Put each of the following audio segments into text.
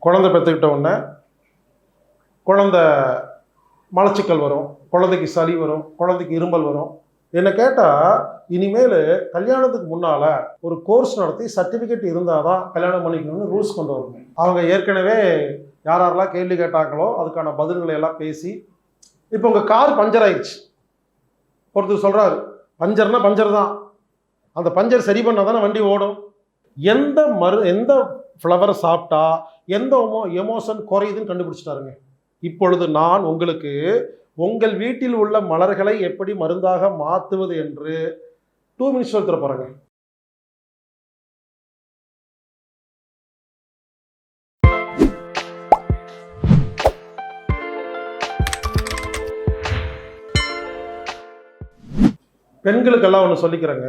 குழந்தை பெற்றுக்கிட்ட உடனே குழந்தை மலச்சிக்கல் வரும், குழந்தைக்கு சளி வரும், குழந்தைக்கு இருமல் வரும். என்னை கேட்டால் இனிமேல் கல்யாணத்துக்கு முன்னால் ஒரு கோர்ஸ் நடத்தி சர்டிஃபிகேட் இருந்தால் தான் கல்யாணம் பண்ணிக்கணும்னு ரூல்ஸ் கொண்டு வரணும். அவங்க ஏற்கனவே யாரெல்லாம் கேள்வி கேட்டாங்களோ அதுக்கான பதில்களை எல்லாம் பேசி, இப்போ உங்கள் கார் பஞ்சர் ஆயிடுச்சு, ஒருத்தர் சொல்கிறாரு பஞ்சர்னா பஞ்சர் தான், அந்த பஞ்சர் சரி பண்ணால் தானே வண்டி ஓடும். எந்த ஃப்ளவரை சாப்பிட்டா எந்த எமோஷன் குறையுதுன்னு கண்டுபிடிச்சிட்டாருங்க. இப்பொழுது நான் உங்களுக்கு உங்கள் வீட்டில் உள்ள மலர்களை எப்படி மருந்தாக மாற்றுவது என்று 2 minutes சொல்லித்தர போகிறேங்க. பெண்களுக்கெல்லாம் ஒன்று சொல்லிக்கிறேங்க.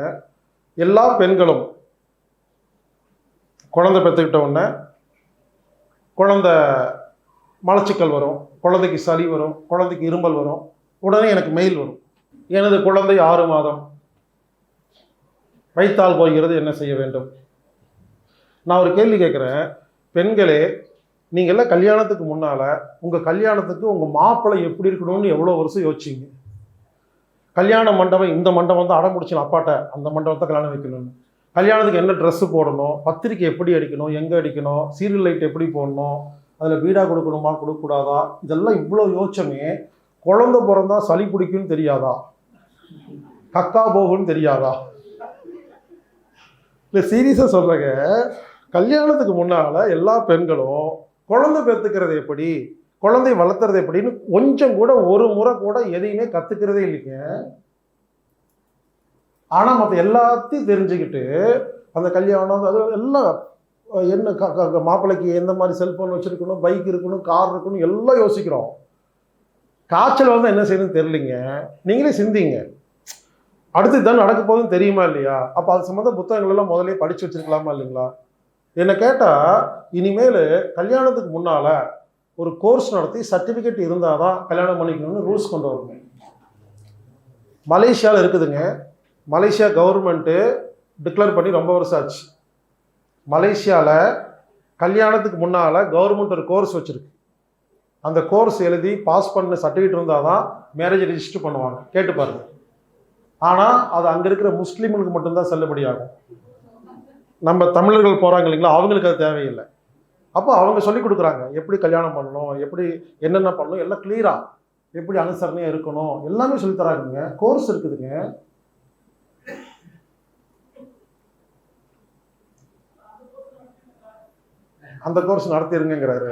எல்லா பெண்களும் குழந்தை பெற்றுக்கிட்ட உடனே குழந்தை மலச்சிக்கல் வரும், குழந்தைக்கு சளி வரும், குழந்தைக்கு இருமல் வரும், உடனே எனக்கு மெயில் வரும், எனது குழந்தை 6 மாதம், வயிற்றால் போகிறது, என்ன செய்ய வேண்டும்? நான் ஒரு கேள்வி கேட்குறேன். பெண்களே, நீங்கள்லாம் கல்யாணத்துக்கு முன்னால் உங்கள் கல்யாணத்துக்கு உங்கள் மாப்பிள்ளை எப்படி இருக்கணும்னு எவ்வளோ வருஷம் யோசிச்சிங்க? கல்யாண மண்டபம், இந்த மண்டபம் தான் அடம் முடிச்சு அப்பாட்ட அந்த மண்டபத்தை கல்யாணம் வைக்கணும்னு. கல்யாணத்துக்கு என்ன ட்ரெஸ்ஸு போடணும், பத்திரிக்கை எப்படி அடிக்கணும், எங்கே அடிக்கணும், சீரியல் லைட் எப்படி போடணும், அதில் வீடாக கொடுக்கணுமா கொடுக்கக்கூடாதா, இதெல்லாம் இவ்வளோ யோசமே. குழந்தை பிறந்தா சளி பிடிக்கும்னு தெரியாதா? கக்கா போகுன்னு தெரியாதா? இல்லை, சீரியஸாக சொல்கிறேங்க. கல்யாணத்துக்கு முன்னால் எல்லா பெண்களும் குழந்தை பெற்றுக்கிறது எப்படி, குழந்தை வளர்த்துறது எப்படின்னு கொஞ்சம் கூட ஒரு முறை கூட எதையுமே கற்றுக்கிறதே இல்லைங்க. ஆனால் மற்ற எல்லாத்தையும் தெரிஞ்சுக்கிட்டு அந்த கல்யாணம் அது எல்லாம் என்ன மாப்பிள்ளைக்கு எந்த மாதிரி செல்ஃபோன் வச்சுருக்கணும், பைக் இருக்கணும், கார் இருக்கணும், எல்லாம் யோசிக்கிறோம். காய்ச்சல் வந்து என்ன செய்யணும்னு தெரியலிங்க. நீங்களே சிந்திங்க, அடுத்து தான் நடக்க போகுதுன்னு தெரியுமா இல்லையா? அப்போ அது சம்மந்த புத்தகங்கள் எல்லாம் முதலே படித்து வச்சுருக்கலாமா இல்லைங்களா? என்னை கேட்டால் இனிமேல் கல்யாணத்துக்கு முன்னால் ஒரு கோர்ஸ் நடத்தி சர்டிஃபிகேட் இருந்தால் தான் கல்யாணம் பண்ணிக்கணும்னு ரூல்ஸ் கொண்டு வரணும். மலேசியாவில் இருக்குதுங்க. மலேசியா கவர்மெண்ட்டு டிக்ளேர் பண்ணி ரொம்ப வருஷம் ஆச்சு. மலேசியாவில் கல்யாணத்துக்கு முன்னால் கவர்மெண்ட் ஒரு கோர்ஸ் வச்சுருக்கு. அந்த கோர்ஸ் எழுதி பாஸ் பண்ண சர்டிஃபிகேட் இருந்தால் தான் மேரேஜ் ரெஜிஸ்டர் பண்ணுவாங்க. கேட்டு பாருங்க. ஆனால் அது அங்கே இருக்கிற முஸ்லீம்களுக்கு மட்டும்தான் செல்லுபடியாகும். நம்ம தமிழர்கள் போகிறாங்க இல்லைங்களா, அவங்களுக்கு அது தேவையில்லை. அப்போ அவங்க சொல்லி கொடுக்குறாங்க எப்படி கல்யாணம் பண்ணணும், எப்படி என்னென்ன பண்ணணும், எல்லாம் கிளியராக எப்படி அனுசரணையாக இருக்கணும், எல்லாமே சொல்லித்தராங்க. கோர்ஸ் இருக்குதுங்க. அந்த கோர்ஸ் நடத்திருங்கிறாரு.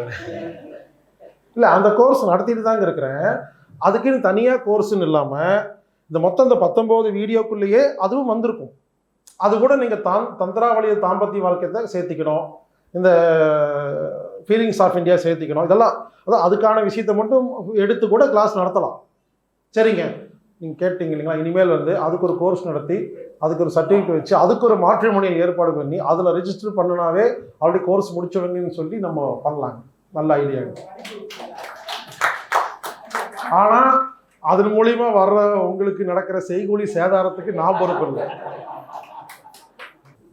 இல்லை, அந்த கோர்ஸ் நடத்திட்டு தாங்க இருக்கிறேன். அதுக்குன்னு தனியாக கோர்ஸுன்னு இல்லாமல் இந்த மொத்தம் இந்த 19 வீடியோக்குள்ளேயே அதுவும் வந்திருக்கும். அது கூட நீங்கள் தந்திராவளிய தாம்பத்திய வாழ்க்கையை சேர்த்திக்கணும், இந்த ஃபீலிங்ஸ் ஆஃப் இந்தியா சேர்த்திக்கணும். இதெல்லாம் அதான் அதுக்கான விஷயத்தை மட்டும் எடுத்து கூட கிளாஸ் நடத்தலாம். சரிங்க, நீங்கள் கேட்டீங்க இல்லைங்களா? இனிமேல் வந்து அதுக்கு ஒரு கோர்ஸ் நடத்தி அதுக்கு ஒரு சர்டிஃபிகேட் வச்சு அதுக்கு ஒரு மேட்ரிமோனியல் ஏற்பாடு பண்ணி அதில் ரெஜிஸ்டர் பண்ணினாவே ஆல்ரெடி கோர்ஸ் முடிச்சவங்கன்னு சொல்லி நம்ம பண்ணலாங்க. நல்ல ஐடியா. ஆனால் அதன் மூலிமா வர்ற உங்களுக்கு நடக்கிற செய்கூலி சேதாரத்துக்கு நான் பொறுப்பு இல்லை.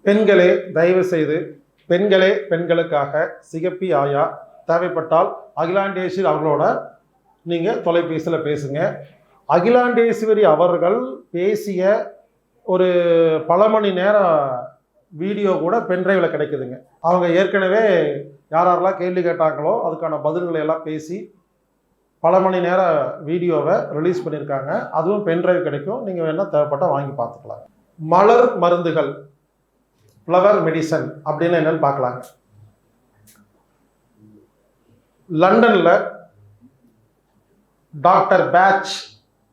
பெண்களே, தயவு செய்து பெண்களே பெண்களுக்காக சிகப்பி ஆயா தேவைப்பட்டால் அகிலாண்டேஸ்வரி அவர்களோட நீங்கள் தொலைபேசியில் பேசுங்க. அகிலாண்டேஸ்வரி அவர்கள் பேசிய ஒரு பல மணி நேர வீடியோ கூட பென்ட்ரைவில் கிடைக்குதுங்க. அவங்க ஏற்கனவே யாரெல்லாம் கேள்வி கேட்டாங்களோ அதுக்கான பதில்களை எல்லாம் பேசி பல மணி நேர வீடியோவை ரிலீஸ் பண்ணியிருக்காங்க. அதுவும் பென்ட்ரைவ் கிடைக்கும். நீங்கள் வேணால் தேவைப்பட்டால் வாங்கி பார்த்துக்கலாம். மலர் மருந்துகள், ஃப்ளவர் மெடிசன் அப்படின்னு என்னன்னு பார்க்கலாங்க. லண்டனில் டாக்டர் பேட்ச்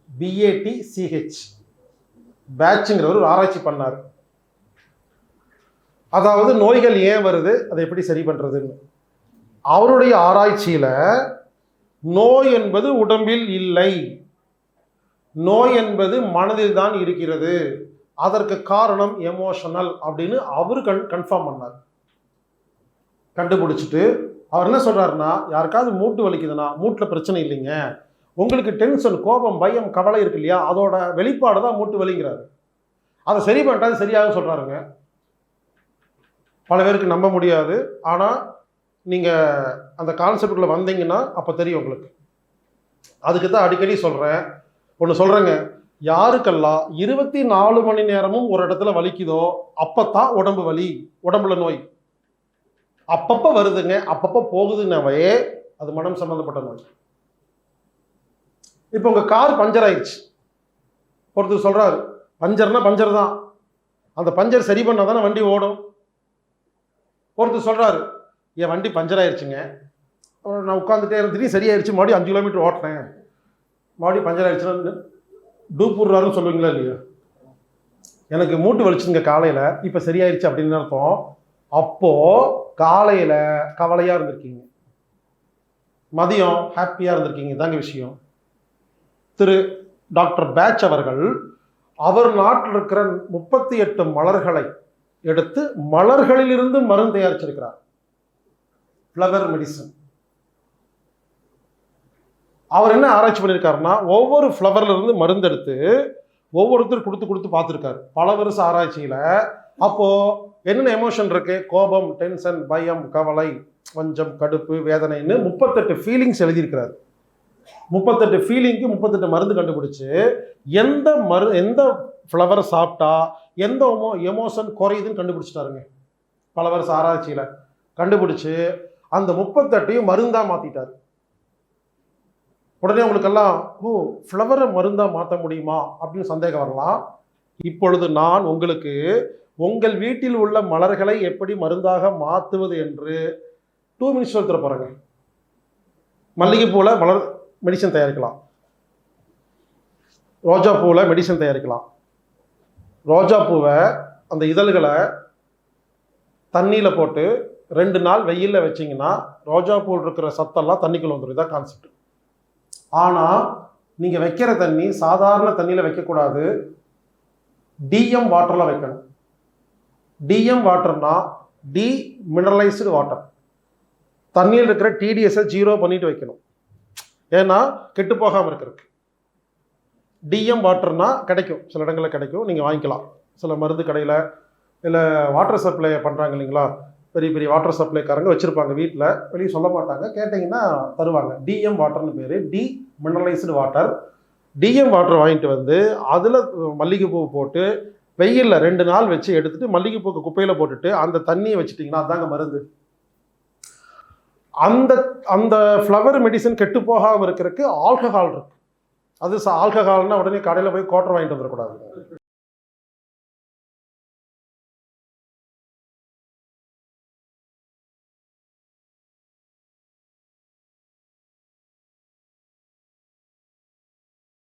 BATCH பேட்சுங்கிறவர் ஒரு ஆராய்ச்சி பண்ணார். அதாவது நோய்கள் ஏன் வருது, அதை எப்படி சரி பண்ணுறதுன்னு. அவருடைய ஆராய்ச்சியில் நோய் என்பது உடம்பில் இல்லை, நோய் என்பது மனதில் தான் இருக்கிறது, அதற்கு காரணம் எமோஷனல் அப்படின்னு அவர் கன்ஃபார்ம் பண்ணார். கண்டுபிடிச்சிட்டு அவர் என்ன சொல்கிறாருன்னா, யாருக்காவது மூட்டு வலிக்குதுன்னா மூட்டில் பிரச்சனை இல்லைங்க, உங்களுக்கு டென்ஷன், கோபம், பயம், கவலை இருக்கு இல்லையா, அதோட வெளிப்பாடு தான் மூட்டு வலிங்கிறாரு. அதை சரி பண்ணிட்டா சரியாக சொல்கிறாருங்க. பல பேருக்கு நம்ப முடியாது. ஆனால் நீங்கள் அந்த கான்செப்டுக்குள்ளே வந்தீங்கன்னா அப்போ தெரியும் உங்களுக்கு. அதுக்கு தான் அடிக்கடி சொல்கிறேன். ஒன்று சொல்கிறேங்க, யாருக்கெல்லாம் 24 மணி நேரமும் ஒரு இடத்துல வலிக்குதோ அப்போத்தான் உடம்பு வலி, உடம்புல நோய். அப்பப்போ வருதுங்க, அப்பப்போ போகுதுன்னாவே அது மனம் சம்மந்தப்பட்ட நோய். இப்போ உங்கள் கார் பஞ்சர் ஆயிடுச்சு, ஒருத்தர் சொல்கிறாரு பஞ்சர்னா பஞ்சர் தான், அந்த பஞ்சர் சரி பண்ணால் தானே வண்டி ஓடும். ஒருத்தர் சொல்கிறாரு என் வண்டி பஞ்சர் ஆயிடுச்சுங்க, நான் உட்காந்துட்டே திடீர்னு சரியாயிடுச்சு, மறுபடியும் 5 கிலோமீட்டர் ஓட்டினேன், மறுபடியும் பஞ்சர் ஆயிடுச்சுன்னு டூப்புடுறாருன்னு சொல்லுவீங்களா இல்லையா? எனக்கு மூட்டு வலிச்சுங்க காலையில், இப்போ சரியாயிடுச்சு அப்படின்னு அர்த்தம். அப்போது காலையில் கவலையாக இருந்திருக்கீங்க, மதியம் ஹாப்பியாக இருந்திருக்கீங்க. தாங்க விஷயம். திரு டாக்டர் பேட்ச் அவர்கள் அவர் நாட்டில் இருக்கிற 38 மலர்களை எடுத்து மலர்களிலிருந்து மருந்து தயாரிச்சிருக்கிறார், ஃப்ளவர் மெடிசன். அவர் என்ன ஆராய்ச்சி பண்ணியிருக்காருன்னா, ஒவ்வொரு ஃப்ளவர்ல இருந்து மருந்து எடுத்து ஒவ்வொருத்தர் கொடுத்து பார்த்துருக்காரு பல வருஷம் ஆராய்ச்சியில். அப்போ என்னென்ன எமோஷன் இருக்கு, கோபம், டென்ஷன், பயம், கவலை, வஞ்சம், கடுப்பு, வேதனைன்னு 38 ஃபீலிங்ஸ் எழுதியிருக்கிறார். 38 ஃபீலிங்க்கு 38 மருந்து கண்டுபிடிச்சு எந்த ஃப்ளவர் சாப்பிட்டா எந்த எமோஷன் குறையுதுன்னு கண்டுபிடிச்சிட்டாருங்க. பல வருஷம் ஆராய்ச்சியில் கண்டுபிடிச்சு அந்த 38ஐயும் மருந்தா மாற்றிட்டார். உடனே உங்களுக்கெல்லாம் ஃப்ளவரை மருந்தா மாற்ற முடியுமா அப்படின்னு சந்தேகம் வரலாம். இப்பொழுது நான் உங்களுக்கு உங்கள் வீட்டில் உள்ள மலர்களை எப்படி மருந்தாக மாற்றுவது என்று 2 மினிட்ஸ் எடுத்துட போகிறேங்க. மல்லிகைப்பூவில் மலர் மெடிசன் தயாரிக்கலாம், ரோஜா பூவில் மெடிசன் தயாரிக்கலாம். ரோஜா பூவை அந்த இதழ்களை தண்ணியில் போட்டு 2 நாள் வெயிலில் வச்சிங்கன்னா ரோஜா பூவில் இருக்கிற சத்தெல்லாம் தண்ணிக்குள்ள வந்துடும். இதான் கான்செப்ட். ஆனால் நீங்கள் வைக்கிற தண்ணி சாதாரண தண்ணியில் வைக்கக்கூடாது, டிஎம் வாட்டரில் வைக்கணும். டிஎம் வாட்டர்னா டி மினரலைஸ்டு வாட்டர். தண்ணியில் இருக்கிற டிடிஎஸை 0 பண்ணிட்டு வைக்கணும், ஏன்னா கெட்டு போகாமல் இருக்கிறதுக்கு. டிஎம் வாட்டர்னா கிடைக்கும், சில இடங்களில் கிடைக்கும், நீங்கள் வாங்கிக்கலாம். சில மருந்து கடையில் இல்லை வாட்டர் சப்ளை பண்ணுறாங்க இல்லைங்களா, பெரிய பெரிய வாட்டர் சப்ளைக்காரங்க வச்சுருப்பாங்க வீட்டில், வெளியே சொல்ல மாட்டாங்க, கேட்டிங்கன்னா தருவாங்க. டிஎம் வாட்டர்னு பேர், டி மினரலைஸ்டு வாட்டர். டிஎம் வாட்டர் வாங்கிட்டு வந்து அதில் மல்லிகைப்பூ போட்டு வெயிலில் 2 நாள் வச்சு எடுத்துட்டு மல்லிகைப்பூக்கு குப்பையில் போட்டுட்டு அந்த தண்ணியை வச்சுட்டிங்கன்னா அதாங்க மருந்து. அந்த ஃப்ளவர் மெடிசன் கெட்டு போகாமல் இருக்கிறதுக்கு ஆல்கஹால் இருக்கு. அது ஆல்கஹால்னா உடனே கடையில் போய் கோட்டர் வாங்கிட்டு வந்துடக்கூடாது.